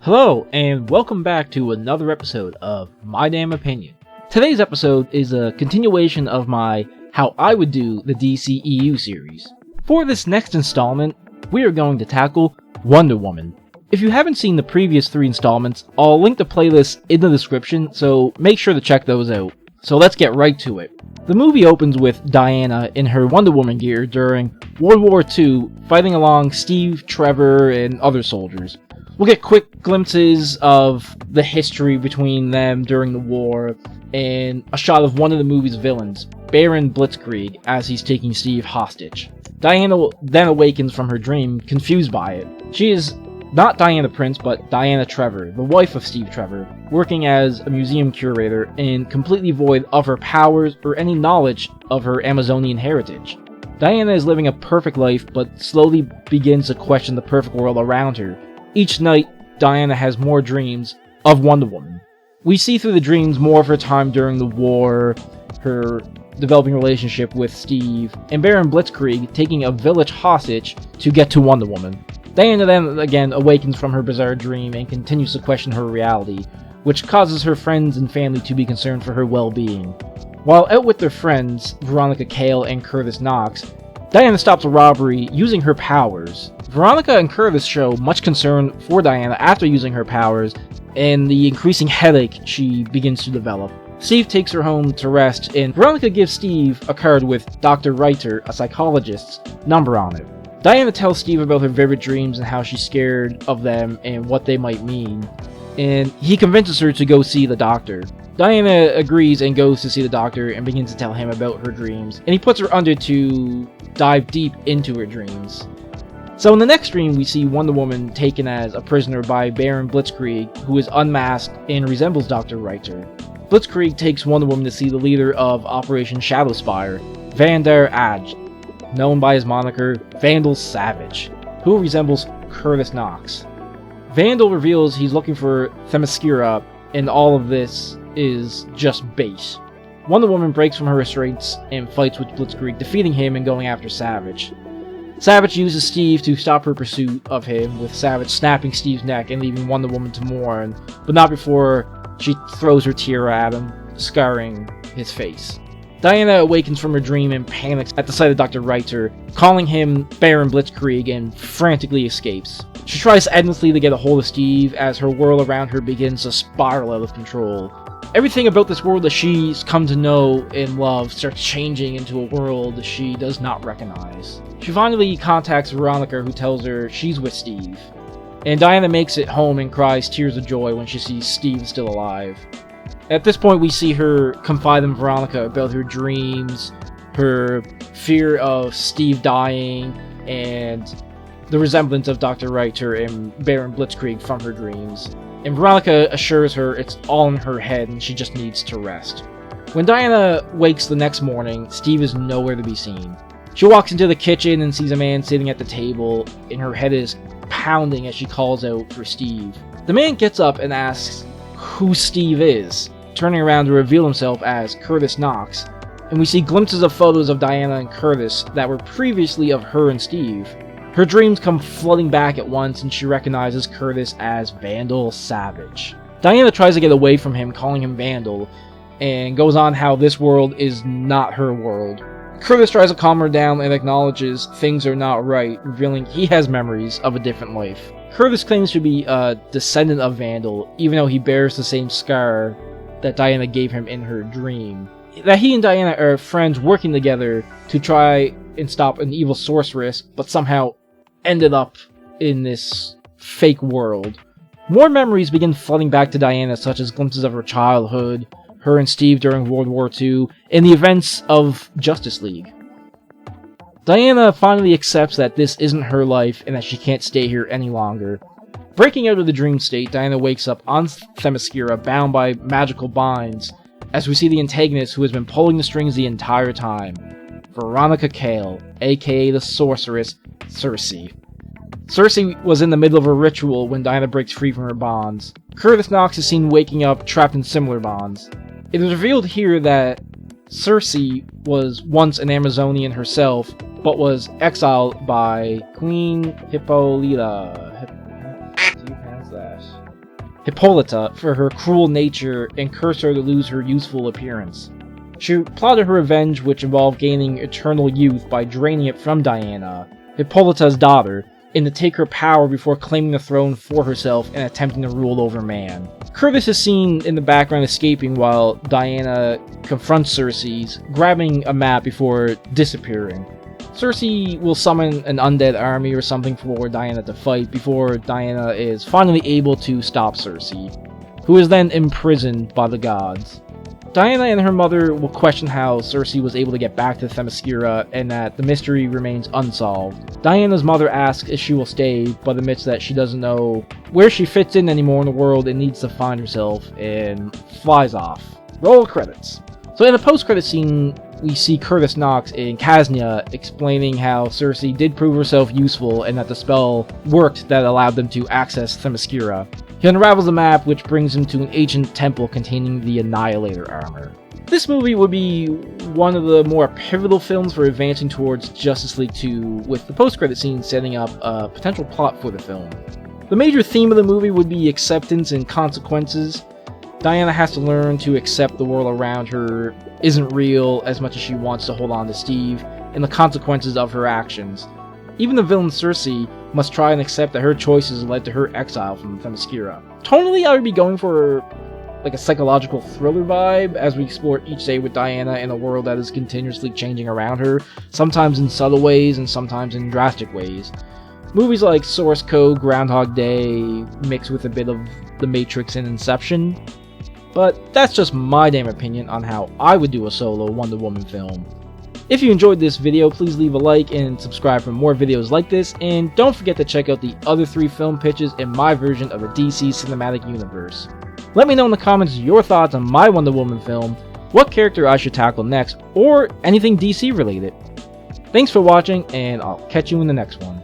Hello, and welcome back to another episode of My Damn Opinion. Today's episode is a continuation of my How I Would Do the DCEU series. For this next installment, we are going to tackle Wonder Woman. If you haven't seen the previous 3 installments, I'll link the playlist in the description, so make sure to check those out. So let's get right to it. The movie opens with Diana in her Wonder Woman gear during World War II, fighting along Steve, Trevor, and other soldiers. We'll get quick glimpses of the history between them during the war, and a shot of one of the movie's villains, Baron Blitzkrieg, as he's taking Steve hostage. Diana then awakens from her dream, confused by it. She is not Diana Prince, but Diana Trevor, the wife of Steve Trevor, working as a museum curator and completely void of her powers or any knowledge of her Amazonian heritage. Diana is living a perfect life, but slowly begins to question the perfect world around her. Each night, Diana has more dreams of Wonder Woman. We see through the dreams more of her time during the war, her developing relationship with Steve, and Baron Blitzkrieg taking a village hostage to get to Wonder Woman. Diana then again awakens from her bizarre dream and continues to question her reality, which causes her friends and family to be concerned for her well-being. While out with their friends, Veronica Cale and Curtis Knox, Diana stops a robbery using her powers. Veronica and Curtis show much concern for Diana after using her powers, and the increasing headache she begins to develop. Steve takes her home to rest, and Veronica gives Steve a card with Dr. Reiter, a psychologist's, number on it. Diana tells Steve about her vivid dreams and how she's scared of them and what they might mean, and he convinces her to go see the doctor. Diana agrees and goes to see the doctor and begins to tell him about her dreams, and he puts her under to dive deep into her dreams. So in the next dream, we see Wonder Woman taken as a prisoner by Baron Blitzkrieg, who is unmasked and resembles Dr. Reiter. Blitzkrieg takes Wonder Woman to see the leader of Operation Shadowspire, Van der Adge, known by his moniker Vandal Savage, who resembles Curtis Knox. Vandal reveals he's looking for Themyscira, and all of this is just bait. Wonder Woman breaks from her restraints and fights with Blitzkrieg, defeating him and going after Savage. Savage uses Steve to stop her pursuit of him, with Savage snapping Steve's neck and leaving Wonder Woman to mourn, but not before she throws her tiara at him, scarring his face. Diana awakens from her dream and panics at the sight of Dr. Reiter, calling him Baron Blitzkrieg, and frantically escapes. She tries endlessly to get a hold of Steve as her world around her begins to spiral out of control. Everything about this world that she's come to know and love starts changing into a world she does not recognize. She finally contacts Veronica, who tells her she's with Steve. And Diana makes it home and cries tears of joy when she sees Steve still alive. At this point, we see her confide in Veronica about her dreams, her fear of Steve dying, and the resemblance of Dr. Reiter and Baron Blitzkrieg from her dreams. And Veronica assures her it's all in her head and she just needs to rest. When Diana wakes the next morning, Steve is nowhere to be seen. She walks into the kitchen and sees a man sitting at the table, and her head is pounding as she calls out for Steve. The man gets up and asks who Steve is, turning around to reveal himself as Curtis Knox, and we see glimpses of photos of Diana and Curtis that were previously of her and Steve. Her dreams come flooding back at once, and she recognizes Curtis as Vandal Savage. Diana tries to get away from him, calling him Vandal, and goes on how this world is not her world. Curtis tries to calm her down and acknowledges things are not right, revealing he has memories of a different life. Curtis claims to be a descendant of Vandal, even though he bears the same scar that Diana gave him in her dream. That he and Diana are friends working together to try and stop an evil sorceress, but somehow ended up in this fake world. More memories begin flooding back to Diana, such as glimpses of her childhood, her and Steve during World War II, and the events of Justice League. Diana finally accepts that this isn't her life and that she can't stay here any longer. Breaking out of the dream state, Diana wakes up on Themyscira, bound by magical binds, as we see the antagonist who has been pulling the strings the entire time, Veronica Cale, aka the sorceress Circe. Circe was in the middle of a ritual when Diana breaks free from her bonds. Curtis Knox is seen waking up trapped in similar bonds. It is revealed here that Circe was once an Amazonian herself, but was exiled by Queen Hippolyta. How do you pronounce that? Hippolyta for her cruel nature and cursed her to lose her youthful appearance. She plotted her revenge, which involved gaining eternal youth by draining it from Diana, Hippolyta's daughter, and to take her power before claiming the throne for herself and attempting to rule over man. Curtis is seen in the background escaping while Diana confronts Cersei, grabbing a map before disappearing. Cersei will summon an undead army or something for Diana to fight before Diana is finally able to stop Cersei, who is then imprisoned by the gods. Diana and her mother will question how Cersei was able to get back to Themyscira and that the mystery remains unsolved. Diana's mother asks if she will stay, but admits that she doesn't know where she fits in anymore in the world and needs to find herself, and flies off. Roll credits. So in the post-credit scene, we see Curtis Knox in Casnia explaining how Cersei did prove herself useful and that the spell worked that allowed them to access Themyscira. He unravels the map, which brings him to an ancient temple containing the Annihilator armor. This movie would be one of the more pivotal films for advancing towards Justice League 2, with the post-credit scene setting up a potential plot for the film. The major theme of the movie would be acceptance and consequences. Diana has to learn to accept the world around her isn't real as much as she wants to hold on to Steve, and the consequences of her actions. Even the villain Cersei must try and accept that her choices led to her exile from Themyscira. Tonally, I would be going for like a psychological thriller vibe as we explore each day with Diana in a world that is continuously changing around her, sometimes in subtle ways and sometimes in drastic ways. Movies like Source Code, Groundhog Day, mixed with a bit of The Matrix and Inception. But that's just my damn opinion on how I would do a solo Wonder Woman film. If you enjoyed this video, please leave a like and subscribe for more videos like this, and don't forget to check out the other 3 film pitches in my version of the DC Cinematic Universe. Let me know in the comments your thoughts on my Wonder Woman film, what character I should tackle next, or anything DC related. Thanks for watching, and I'll catch you in the next one.